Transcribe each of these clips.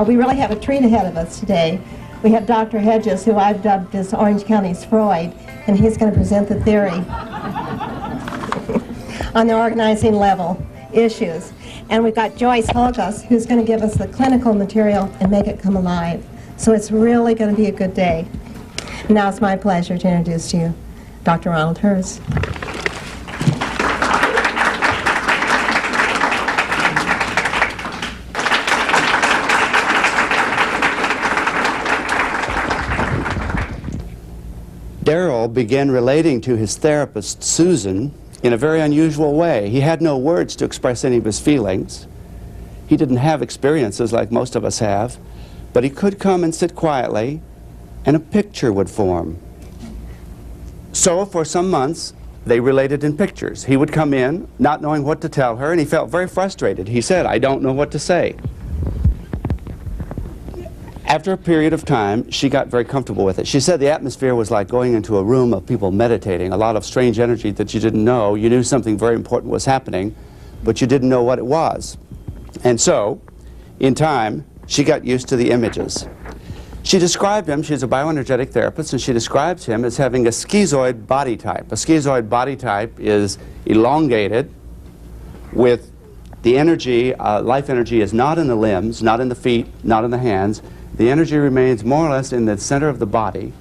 We really have a treat ahead of us today. We have Dr. Hedges, who I've dubbed as Orange County's Freud, and he's going to present the theory on the organizing level issues. And we've got Joyce Hulgas, who's going to give us the clinical material and make it come alive. So it's really going to be a good day. Now it's my pleasure to introduce to you Dr. Ronald Hers. Darrell began relating to his therapist, Susan, in a very unusual way. He had no words to express any of his feelings. He didn't have experiences like most of us have, but he could come and sit quietly, and a picture would form. So for some months, they related in pictures. He would come in, not knowing what to tell her, and he felt very frustrated. He said, "I don't know what to say." After a period of time, she got very comfortable with it. She said the atmosphere was like going into a room of people meditating, a lot of strange energy that you didn't know. You knew something very important was happening, but you didn't know what it was. And so, in time, she got used to the images. She described him, she's a bioenergetic therapist, and she describes him as having a schizoid body type. A schizoid body type is elongated with the energy, life energy is not in the limbs, not in the feet, not in the hands. The energy remains more or less in the center of the body,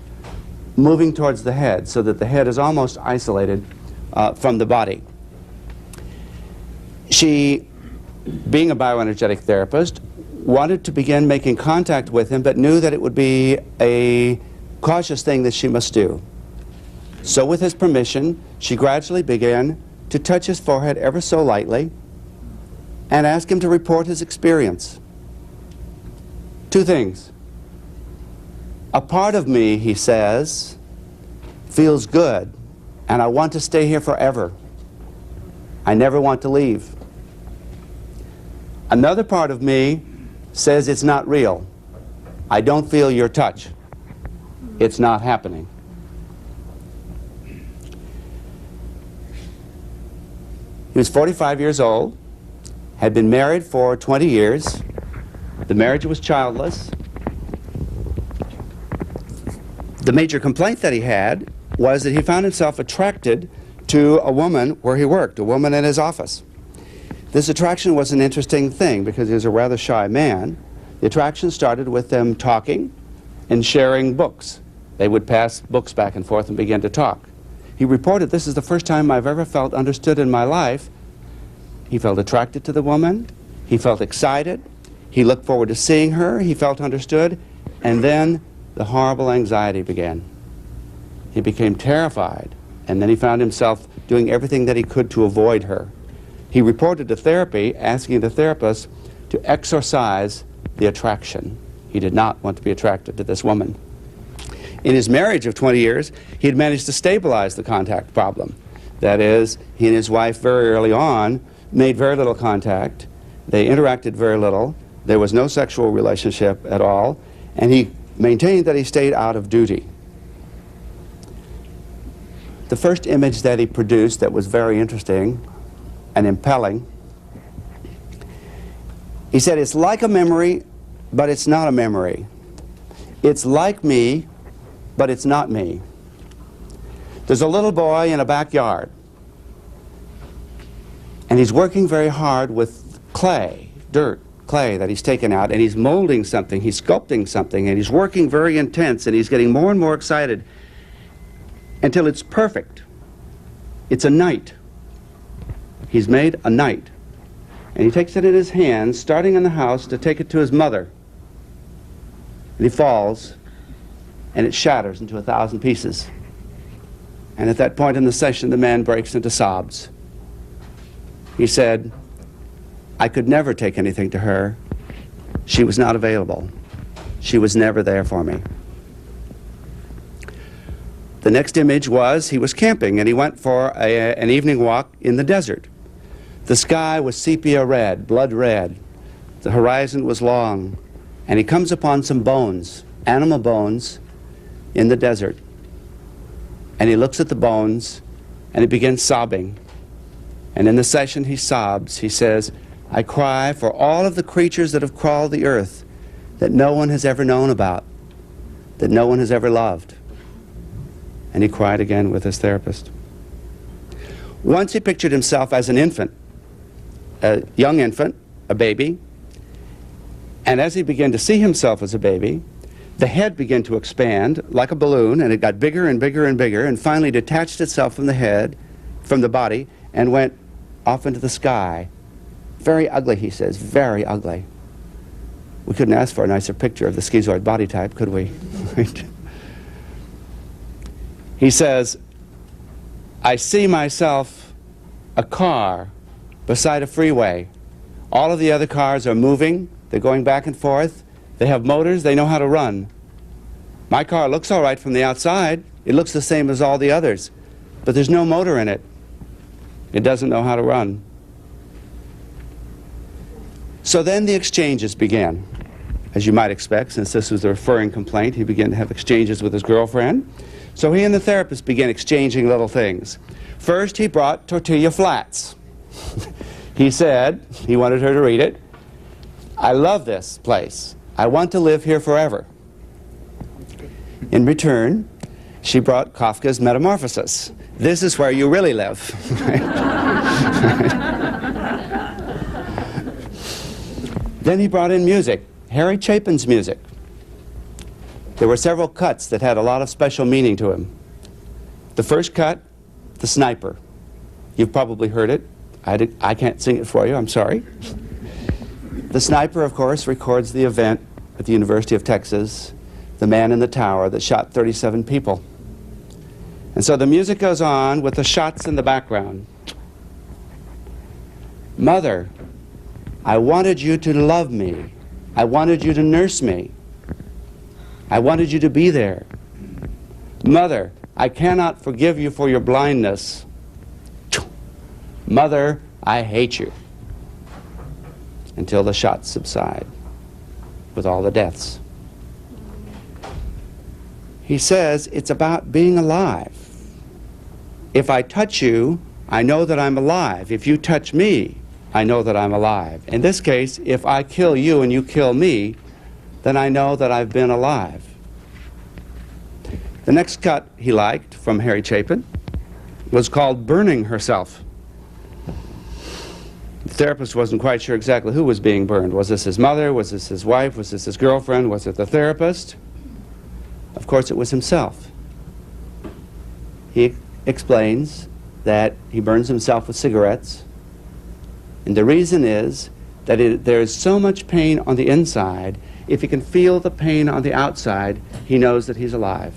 moving towards the head, so that the head is almost isolated from the body. She, being a bioenergetic therapist, wanted to begin making contact with him, but knew that it would be a cautious thing that she must do. So with his permission, she gradually began to touch his forehead ever so lightly and ask him to report his experience. Two things. A part of me, he says, feels good, and I want to stay here forever. I never want to leave. Another part of me says it's not real. I don't feel your touch. It's not happening. He was 45 years old, had been married for 20 years. The marriage was childless. The major complaint that he had was that he found himself attracted to a woman where he worked, a woman in his office. This attraction was an interesting thing because he was a rather shy man. The attraction started with them talking and sharing books. They would pass books back and forth and begin to talk. He reported, "This is the first time I've ever felt understood in my life." He felt attracted to the woman. He felt excited. He looked forward to seeing her. He felt understood. And then the horrible anxiety began. He became terrified. And then he found himself doing everything that he could to avoid her. He reported to therapy, asking the therapist to exorcise the attraction. He did not want to be attracted to this woman. In his marriage of 20 years, he had managed to stabilize the contact problem. That is, he and his wife very early on made very little contact. They interacted very little. There was no sexual relationship at all. And he maintained that he stayed out of duty. The first image that he produced that was very interesting and impelling, he said, "It's like a memory, but it's not a memory. It's like me, but it's not me. There's a little boy in a backyard, and he's working very hard with clay, dirt, clay that he's taken out, and he's molding something, he's sculpting something, and he's working very intense, and he's getting more and more excited until it's perfect. It's a knight. He's made a knight. And he takes it in his hands, starting in the house, to take it to his mother. And he falls, and it shatters into 1,000 pieces. And at that point in the session, the man breaks into sobs. He said, "I could never take anything to her. She was not available. She was never there for me." The next image was he was camping, and he went for an evening walk in the desert. The sky was sepia red, blood red. The horizon was long, and he comes upon some bones, animal bones, in the desert. And he looks at the bones, and he begins sobbing. And in the session he sobs. He says, "I cry for all of the creatures that have crawled the earth, that no one has ever known about, that no one has ever loved. And he cried again with his therapist. Once he pictured himself as an infant, a young infant, a baby, and as he began to see himself as a baby, the head began to expand like a balloon, and it got bigger and bigger and bigger, and finally detached itself from the head, from the body, and went off into the sky. Very ugly, he says, very ugly. We couldn't ask for a nicer picture of the schizoid body type, could we? He says, I see myself a car beside a freeway. All of the other cars are moving, they're going back and forth, they have motors, they know how to run. My car looks all right from the outside, it looks the same as all the others, but there's no motor in it. It doesn't know how to run. So then the exchanges began. As you might expect, since this was the referring complaint, he began to have exchanges with his girlfriend. So he and the therapist began exchanging little things. First, he brought tortilla flats. He said, he wanted her to read it, I love this place. I want to live here forever. In return, she brought Kafka's Metamorphosis. This is where you really live. Then he brought in music, Harry Chapin's music. There were several cuts that had a lot of special meaning to him. The first cut, The Sniper. You've probably heard it. I can't sing it for you, I'm sorry. The Sniper, of course, records the event at the University of Texas, the man in the tower that shot 37 people. And so the music goes on with the shots in the background. Mother, I wanted you to love me. I wanted you to nurse me. I wanted you to be there. Mother, I cannot forgive you for your blindness. Mother, I hate you. Until the shots subside with all the deaths. He says it's about being alive. If I touch you, I know that I'm alive. If you touch me, I know that I'm alive. In this case, if I kill you and you kill me, then I know that I've been alive. The next cut he liked from Harry Chapin was called Burning Herself. The therapist wasn't quite sure exactly who was being burned. Was this his mother? Was this his wife? Was this his girlfriend? Was it the therapist? Of course, it was himself. He explains that he burns himself with cigarettes, and the reason is that there is so much pain on the inside, if he can feel the pain on the outside, he knows that he's alive.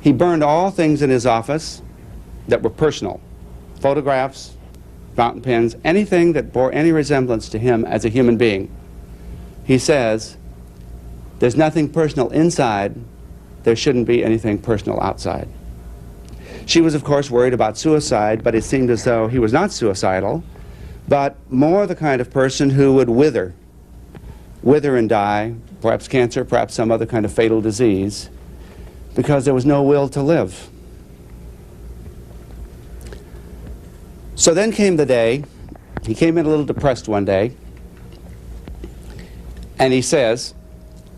He burned all things in his office that were personal. Photographs, fountain pens, anything that bore any resemblance to him as a human being. He says, there's nothing personal inside, there shouldn't be anything personal outside. She was, of course, worried about suicide, but it seemed as though he was not suicidal, but more the kind of person who would wither and die, perhaps cancer, perhaps some other kind of fatal disease, because there was no will to live. So then came the day, he came in a little depressed one day, and he says,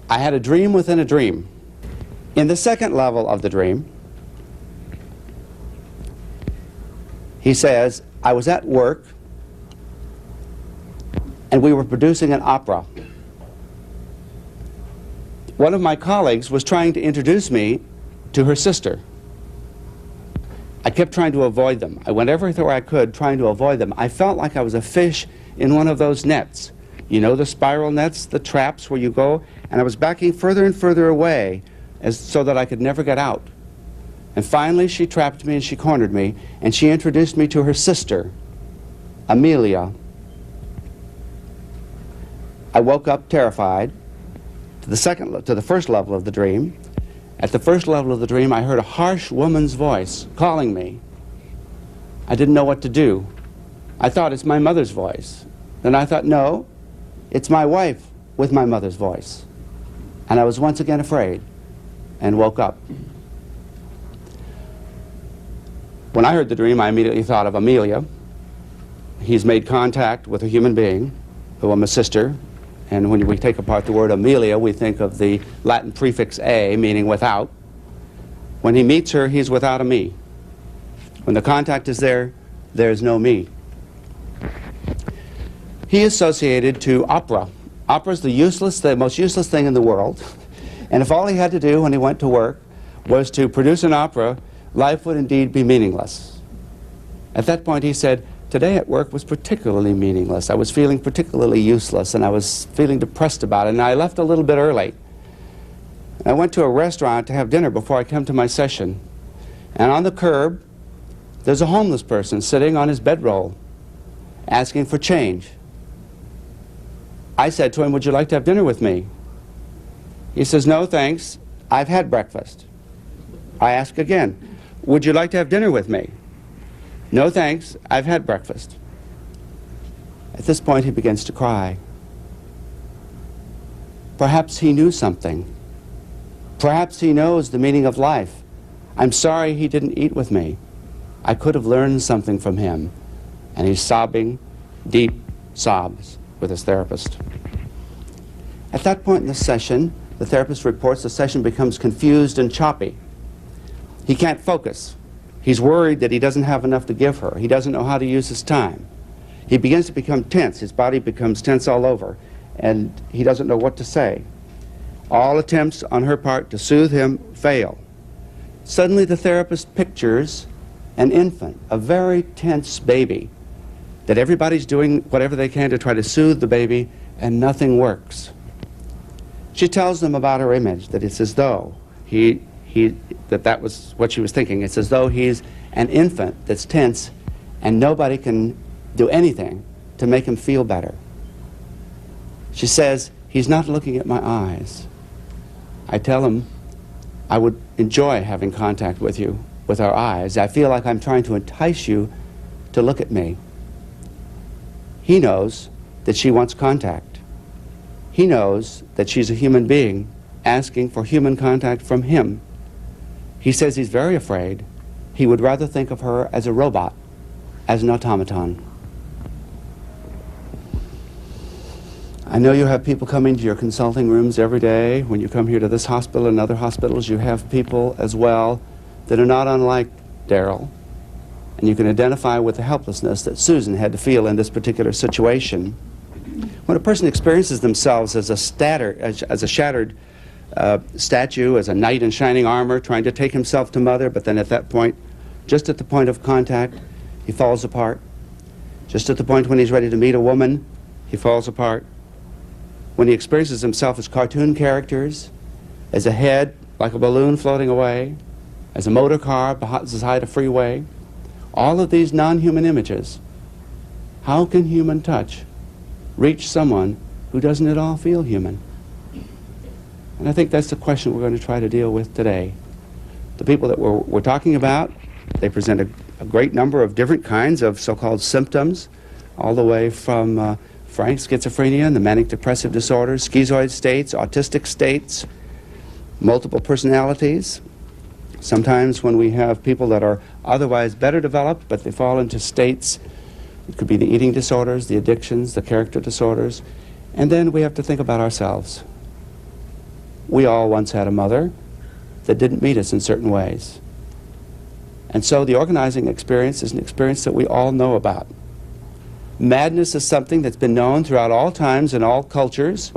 I had a dream within a dream. In the second level of the dream, he says, I was at work, and we were producing an opera. One of my colleagues was trying to introduce me to her sister. I kept trying to avoid them. I went everywhere I could trying to avoid them. I felt like I was a fish in one of those nets. You know, the spiral nets, the traps where you go, and I was backing further and further away so that I could never get out. And finally she trapped me and she cornered me, and she introduced me to her sister, Amelia. I woke up terrified to the first level of the dream. At the first level of the dream, I heard a harsh woman's voice calling me. I didn't know what to do. I thought, it's my mother's voice. Then I thought, no, it's my wife with my mother's voice. And I was once again afraid and woke up. When I heard the dream, I immediately thought of Amelia. He's made contact with a human being, who I'm a sister, And when we take apart the word Amelia, we think of the Latin prefix a, meaning without. When he meets her, he's without a me. When the contact is there, there's no me. He associated to opera. Opera is the most useless thing in the world. And if all he had to do when he went to work was to produce an opera, life would indeed be meaningless. At that point he said, today at work was particularly meaningless. I was feeling particularly useless, and I was feeling depressed about it, and I left a little bit early. I went to a restaurant to have dinner before I came to my session. And on the curb, there's a homeless person sitting on his bedroll, asking for change. I said to him, would you like to have dinner with me? He says, no, thanks. I've had breakfast. I ask again, would you like to have dinner with me? No, thanks. I've had breakfast. At this point, he begins to cry. Perhaps he knew something. Perhaps he knows the meaning of life. I'm sorry he didn't eat with me. I could have learned something from him. And he's sobbing deep sobs with his therapist. At that point in the session, the therapist reports the session becomes confused and choppy. He can't focus. He's worried that he doesn't have enough to give her. He doesn't know how to use his time. He begins to become tense. His body becomes tense all over, and he doesn't know what to say. All attempts on her part to soothe him fail. Suddenly the therapist pictures an infant, a very tense baby, that everybody's doing whatever they can to try to soothe the baby, and nothing works. She tells them about her image, that it's as though that was what she was thinking. It's as though he's an infant that's tense and nobody can do anything to make him feel better. She says, he's not looking at my eyes. I tell him I would enjoy having contact with you, with our eyes. I feel like I'm trying to entice you to look at me. He knows that she wants contact. He knows that she's a human being asking for human contact from him. He says he's very afraid. He would rather think of her as a robot, as an automaton. I know you have people coming to your consulting rooms every day. When you come here to this hospital and other hospitals, you have people as well that are not unlike Daryl. And you can identify with the helplessness that Susan had to feel in this particular situation. When a person experiences themselves as a shattered statue, as a knight in shining armor trying to take himself to mother, but then at that point, just at the point of contact, he falls apart. Just at the point when he's ready to meet a woman, he falls apart. When he experiences himself as cartoon characters, as a head like a balloon floating away, as a motor car beside a freeway, all of these non-human images, how can human touch reach someone who doesn't at all feel human? And I think that's the question we're going to try to deal with today. The people that we're talking about, they present a great number of different kinds of so-called symptoms, all the way from frank schizophrenia and the manic depressive disorders, schizoid states, autistic states, multiple personalities. Sometimes when we have people that are otherwise better developed, but they fall into states, it could be the eating disorders, the addictions, the character disorders, and then we have to think about ourselves. We all once had a mother that didn't meet us in certain ways. And so the organizing experience is an experience that we all know about. Madness is something that's been known throughout all times and all cultures,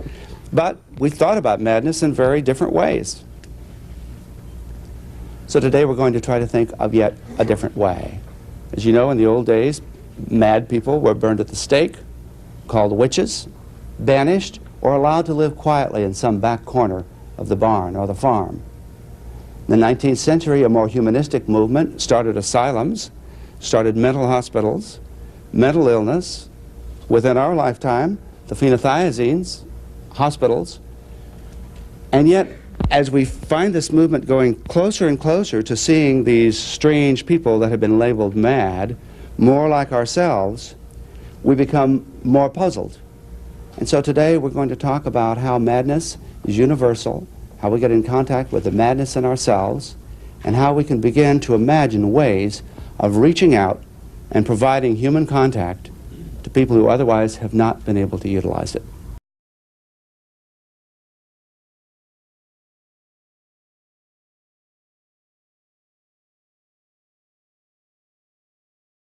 but we thought about madness in very different ways. So today we're going to try to think of yet a different way. As you know, in the old days, mad people were burned at the stake, called witches, banished, or allowed to live quietly in some back corner of the barn or the farm. In the 19th century, a more humanistic movement started asylums, started mental hospitals, mental illness. Within our lifetime, the phenothiazines, hospitals. And yet, as we find this movement going closer and closer to seeing these strange people that have been labeled mad, more like ourselves, we become more puzzled. And so today we're going to talk about how madness is universal, how we get in contact with the madness in ourselves, and how we can begin to imagine ways of reaching out and providing human contact to people who otherwise have not been able to utilize it.